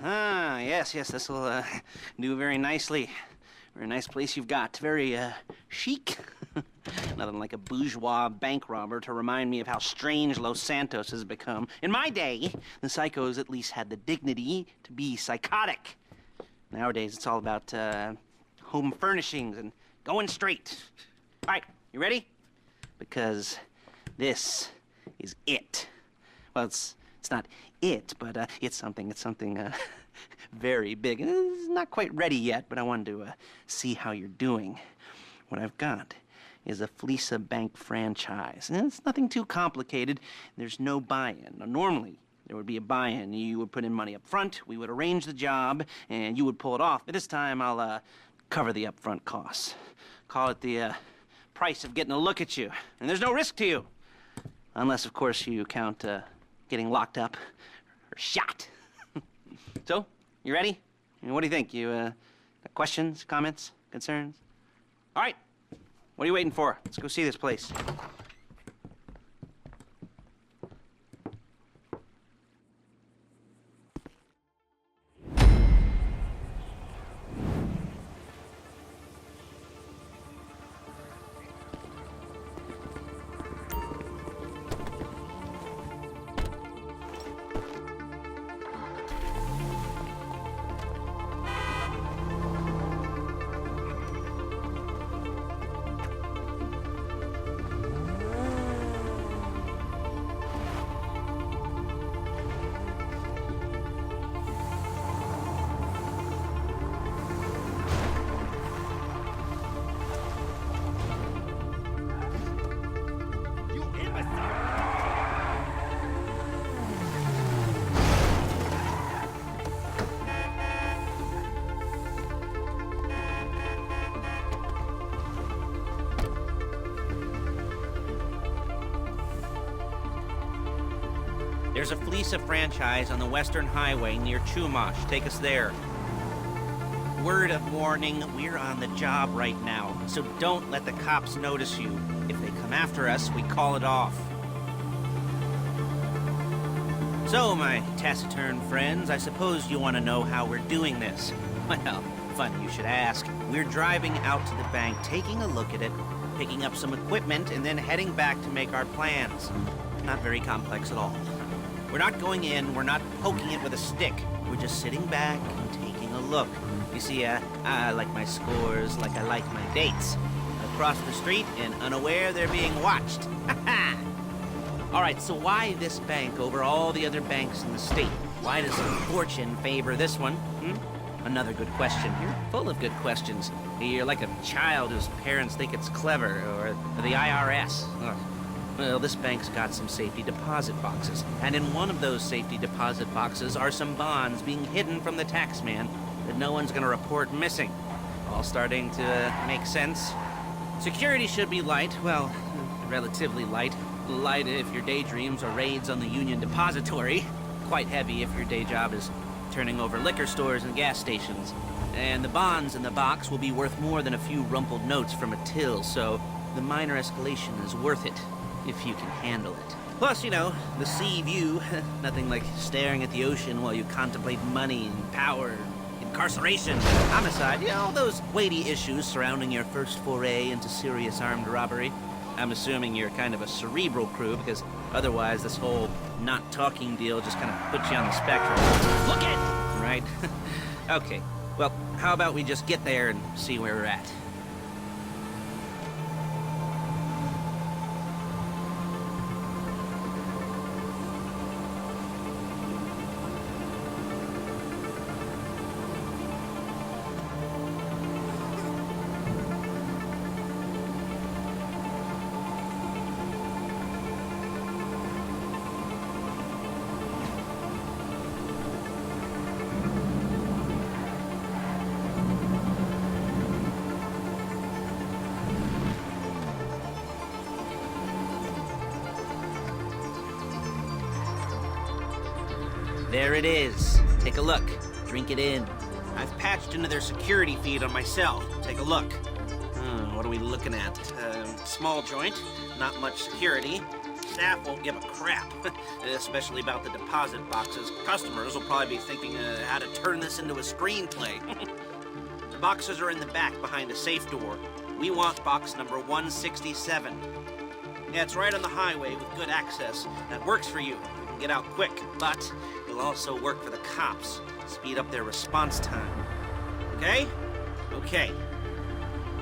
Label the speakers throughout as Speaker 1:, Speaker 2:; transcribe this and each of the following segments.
Speaker 1: Yes, this'll do very nicely. Very nice place you've got. Very chic. Nothing like a bourgeois bank robber to remind me of how strange Los Santos has become. In my day, the psychos at least had the dignity to be psychotic. Nowadays, it's all about home furnishings and going straight. All right, you ready? Because this is it. Well, it's not it, but it's something very big. It's not quite ready yet, but I wanted to see how you're doing. What I've got is a Fleeca Bank franchise. And it's nothing too complicated. There's no buy-in. Now, normally, there would be a buy-in. You would put in money up front, we would arrange the job, and you would pull it off. But this time, I'll cover the upfront costs. Call it the price of getting a look at you. And there's no risk to you. Unless, of course, you count getting locked up or shot. So, you ready? What do you think? You got questions, comments, concerns? All right. What are you waiting for? Let's go see this place. There's a Fleeca franchise on the Western Highway near Chumash. Take us there. Word of warning, we're on the job right now, so don't let the cops notice you. If they come after us, we call it off. So, my taciturn friends, I suppose you want to know how we're doing this. Well, funny you should ask. We're driving out to the bank, taking a look at it, picking up some equipment, and then heading back to make our plans. Not very complex at all. We're not going in, we're not poking it with a stick. We're just sitting back and taking a look. You see, I like my scores like I like my dates. Across the street and unaware they're being watched. Ha-ha! All right, so why this bank over all the other banks in the state? Why does fortune favor this one? Another good question. You're full of good questions. You're like a child whose parents think it's clever, or the IRS. Ugh. Well, this bank's got some safety deposit boxes, and in one of those safety deposit boxes are some bonds being hidden from the tax man that no one's gonna report missing. All starting to make sense. Security should be light, well, relatively light. Light if your daydreams are raids on the Union Depository. Quite heavy if your day job is turning over liquor stores and gas stations. And the bonds in the box will be worth more than a few rumpled notes from a till, so the minor escalation is worth it. If you can handle it. Plus, you know, the sea view. Nothing like staring at the ocean while you contemplate money and power, incarceration, homicide, you know, all those weighty issues surrounding your first foray into serious armed robbery. I'm assuming you're kind of a cerebral crew, because otherwise this whole not talking deal just kind of puts you on the spectrum. Look it! Right? Okay, well, how about we just get there and see where we're at? There it is. Take a look. Drink it in. I've patched into their security feed on my cell. Take a look. What are we looking at? Small joint. Not much security. staff won't give a crap, especially about the deposit boxes. Customers will probably be thinking how to turn this into a screenplay. The boxes are in the back behind a safe door. We want box number 167. Yeah, it's right on the highway with good access. That works for you. You can get out quick, but it'll also work for the cops. Speed up their response time. Okay? Okay.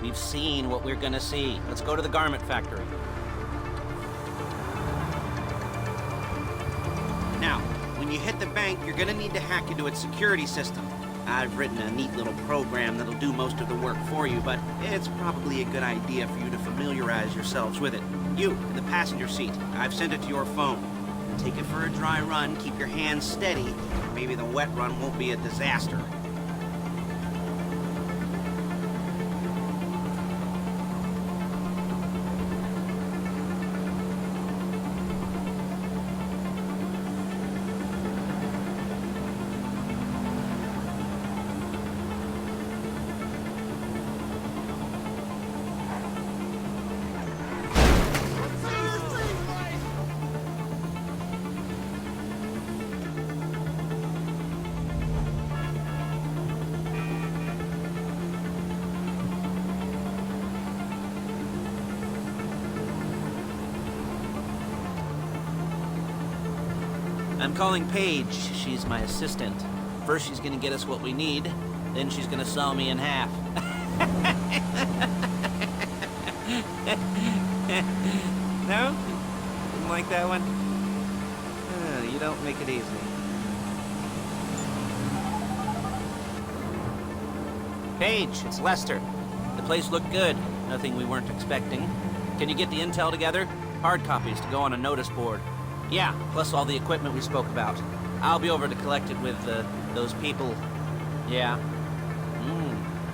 Speaker 1: We've seen what we're gonna see. Let's go to the garment factory. Now, when you hit the bank, you're gonna need to hack into its security system. I've written a neat little program that'll do most of the work for you, but it's probably a good idea for you to familiarize yourselves with it. You, in the passenger seat, I've sent it to your phone. Take it for a dry run, keep your hands steady. Maybe the wet run won't be a disaster. I'm calling Paige. She's my assistant. First she's gonna get us what we need, then she's gonna saw me in half. No? Didn't like that one? You don't make it easy. Paige, it's Lester. The place looked good. Nothing we weren't expecting. Can you get the intel together? Hard copies to go on a notice board. Yeah, plus all the equipment we spoke about. I'll be over to collect it with, those people. Yeah.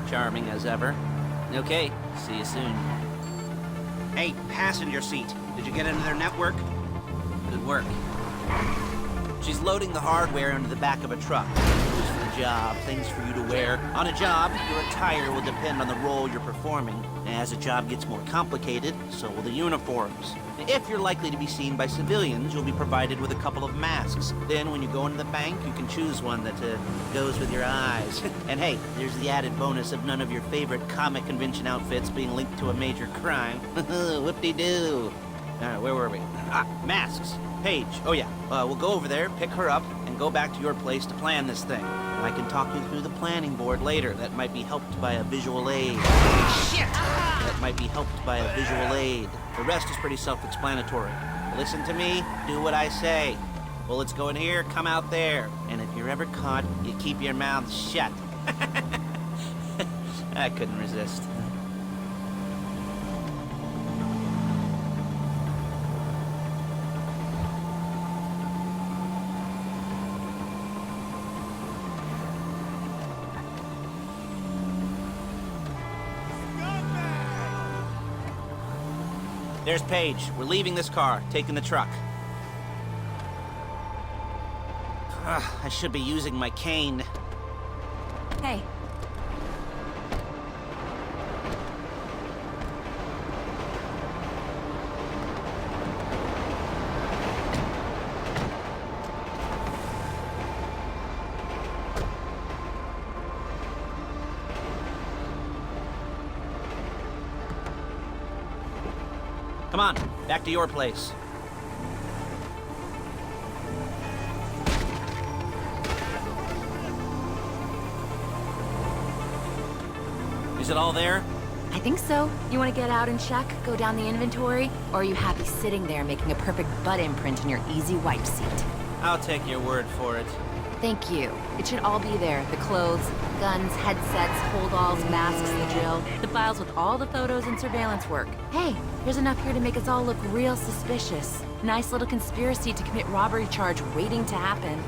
Speaker 1: Charming as ever. Okay, see you soon. Hey, passenger seat. Did you get into their network? Good work. She's loading the hardware into the back of a truck. Tools for the job, things for you to wear. On a job, your attire will depend on the role you're performing. As the job gets more complicated, so will the uniforms. If you're likely to be seen by civilians, you'll be provided with a couple of masks. Then when you go into the bank, you can choose one that goes with your eyes. And hey, there's the added bonus of none of your favorite comic convention outfits being linked to a major crime. Whoop-de-doo. Where were we? Masks. Paige. Oh yeah, we'll go over there, pick her up, and go back to your place to plan this thing. I can talk you through the planning board later. That might be helped by a visual aid. Shit! That might be helped by a visual aid. The rest is pretty self-explanatory. Listen to me, do what I say. Bullets go in here, come out there. And if you're ever caught, you keep your mouth shut. I couldn't resist. There's Paige. We're leaving this car, taking the truck. I should be using my cane.
Speaker 2: Hey.
Speaker 1: Come on, back to your place. Is it all there?
Speaker 2: I think so. You want to get out and check, go down the inventory? Or are you happy sitting there making a perfect butt imprint in your easy wipe seat?
Speaker 1: I'll take your word for it.
Speaker 2: Thank you. It should all be there. The clothes, guns, headsets, holdalls, masks, the drill. The files with all the photos and surveillance work. Hey, there's enough here to make us all look real suspicious. Nice little conspiracy to commit robbery charge waiting to happen.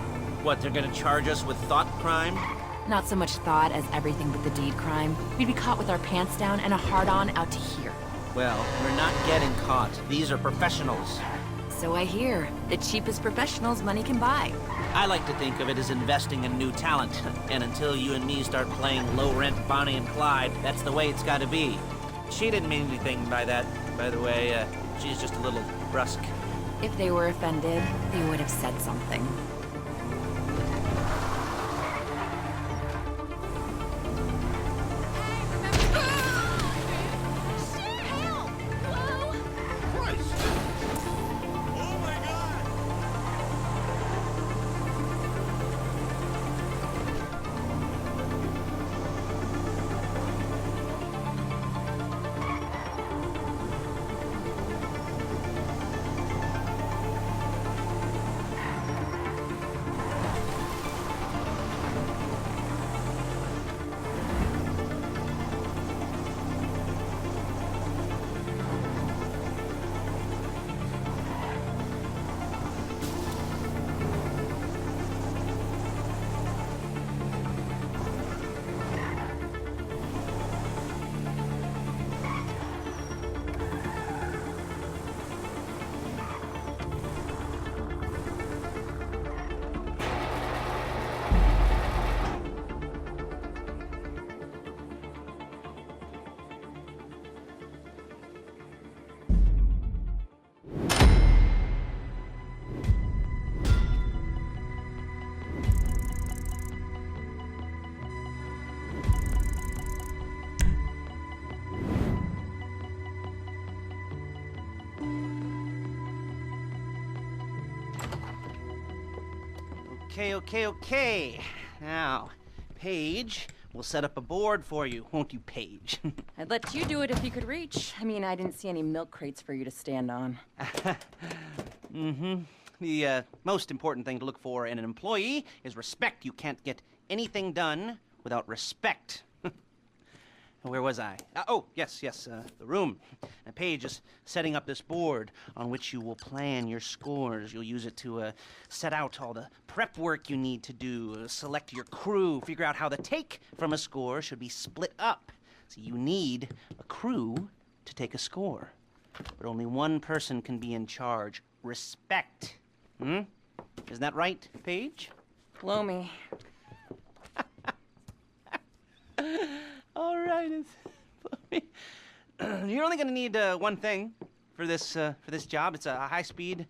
Speaker 1: What, they're gonna charge us with thought crime?
Speaker 2: Not so much thought as everything but the deed crime. We'd be caught with our pants down and a hard-on out to here.
Speaker 1: Well, we're not getting caught. These are professionals.
Speaker 2: So I hear. The cheapest professionals money can buy.
Speaker 1: I like to think of it as investing in new talent. And until you and me start playing low-rent Bonnie and Clyde, that's the way it's gotta be. She didn't mean anything by that, by the way. She's just a little brusque.
Speaker 2: If they were offended, they would have said something.
Speaker 1: Okay. Now, Paige, we'll set up a board for you, won't you, Paige?
Speaker 2: I'd let you do it if you could reach. I mean, I didn't see any milk crates for you to stand on.
Speaker 1: The most important thing to look for in an employee is respect. You can't get anything done without respect. Where was I? Yes, the room. Now, Paige is setting up this board on which you will plan your scores. You'll use it to set out all the prep work you need to do, select your crew, figure out how the take from a score should be split up. So you need a crew to take a score. But only one person can be in charge. Respect. Isn't that right, Paige?
Speaker 2: Blow me.
Speaker 1: All right, you're only going to need one thing for this job. It's a high-speed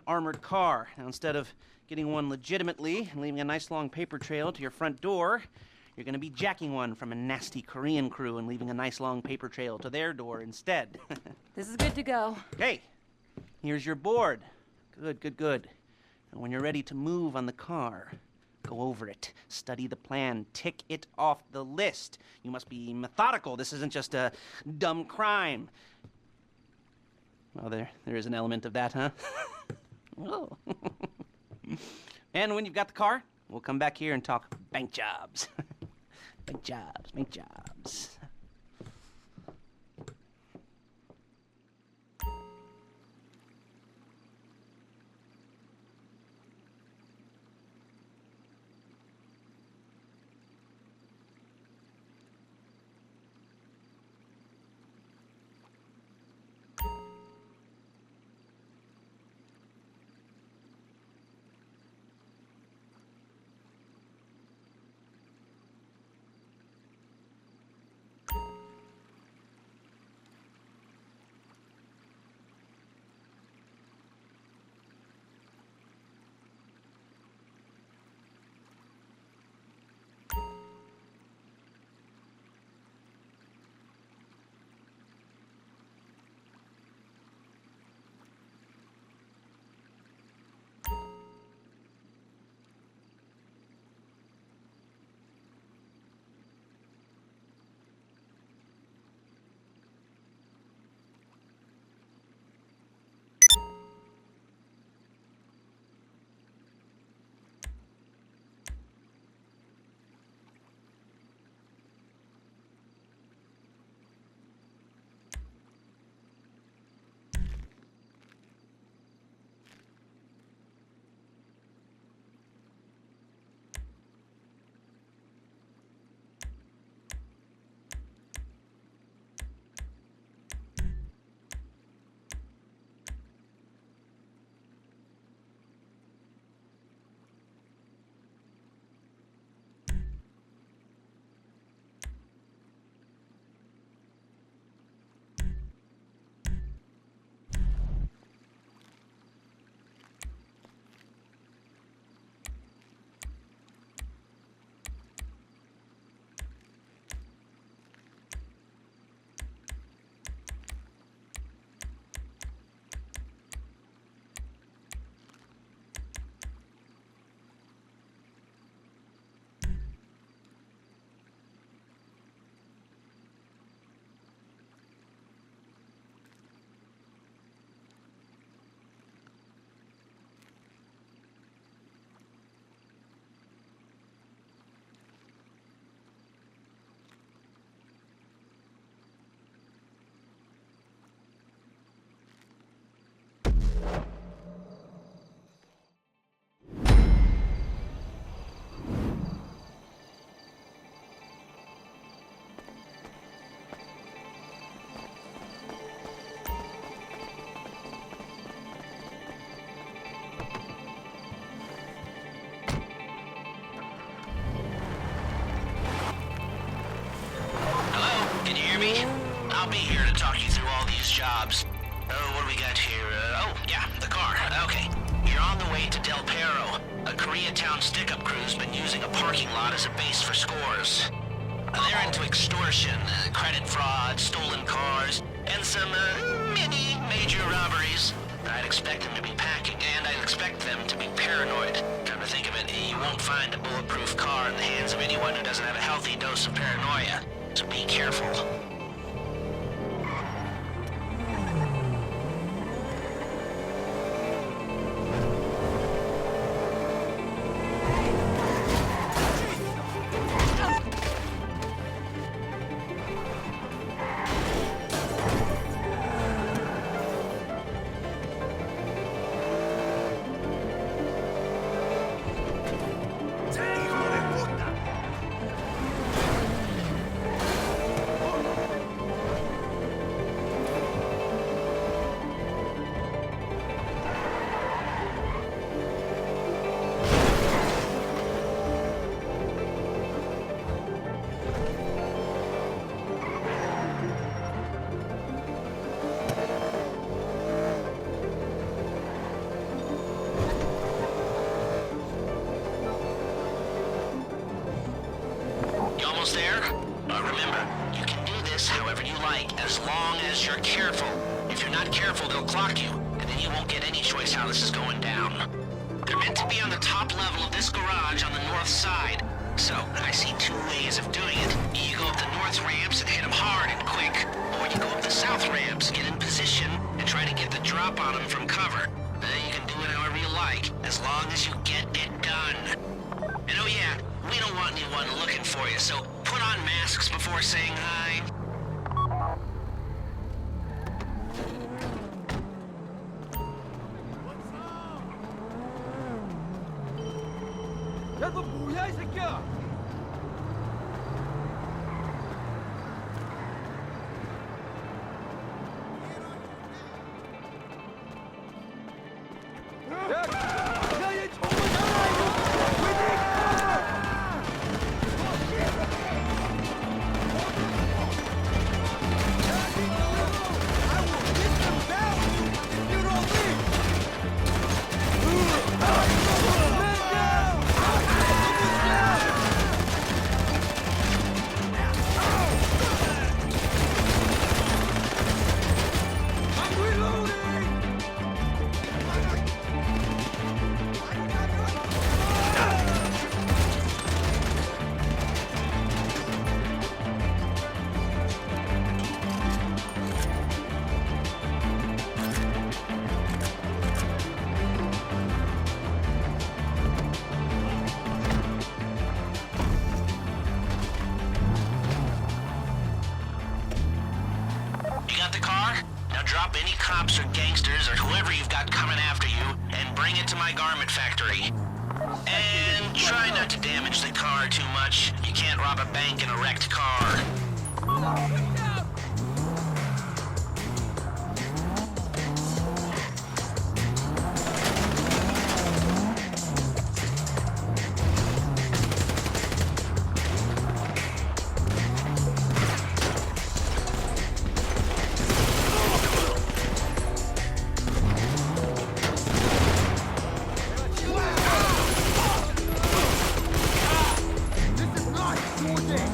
Speaker 1: armored car. Now, instead of getting one legitimately and leaving a nice long paper trail to your front door, you're going to be jacking one from a nasty Korean crew and leaving a nice long paper trail to their door instead.
Speaker 2: This is good to go.
Speaker 1: Okay, here's your board. Good. And when you're ready to move on the car, go over it, study the plan, tick it off the list. You must be methodical. This isn't just a dumb crime. Well, there is an element of that, huh? Oh. And when you've got the car, we'll come back here and talk bank jobs. Bank jobs. me? I'll be here to talk you through all these jobs. Oh, what do we got here? Oh, yeah, the car. Okay. You're on the way to Del Perro. A Koreatown stick-up crew's been using a parking lot as a base for scores. They're into extortion, credit fraud, stolen cars, and some, mini major robberies. I'd expect them to be packing, and I'd expect them to be paranoid. Come to think of it, you won't find a bulletproof car in the hands of anyone who doesn't have a healthy dose of paranoia. So be careful. Almost there? Remember, you can do this however you like, as long as you're careful. If you're not careful, they'll clock you, and then you won't get any choice how this is going down. They're meant to be on the top level of this garage on the north side. So, I see two ways of doing it. You go up the north ramps and hit them hard and quick, or you go up the south ramps, get in position, and try to get the drop on them from cover. You can do it however you like, as long as you get it done. And oh yeah, we don't want anyone looking for you, so put on masks before saying hi.
Speaker 3: 야, 너 뭐야, 이 새끼야? 야, 얘 정말 잘해, 이거! I will get them down if you don't leave! Man down! Someone's down! I'm reloading!
Speaker 1: You got the car? Now drop any cops or gangsters or whoever you've got coming after you and bring it to my garment factory. And try not to damage the car too much. You can't rob a bank in a wrecked car.
Speaker 3: This is not your day!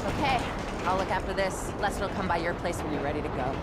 Speaker 2: Okay, I'll look after this. Lester will come by your place when you're ready to go.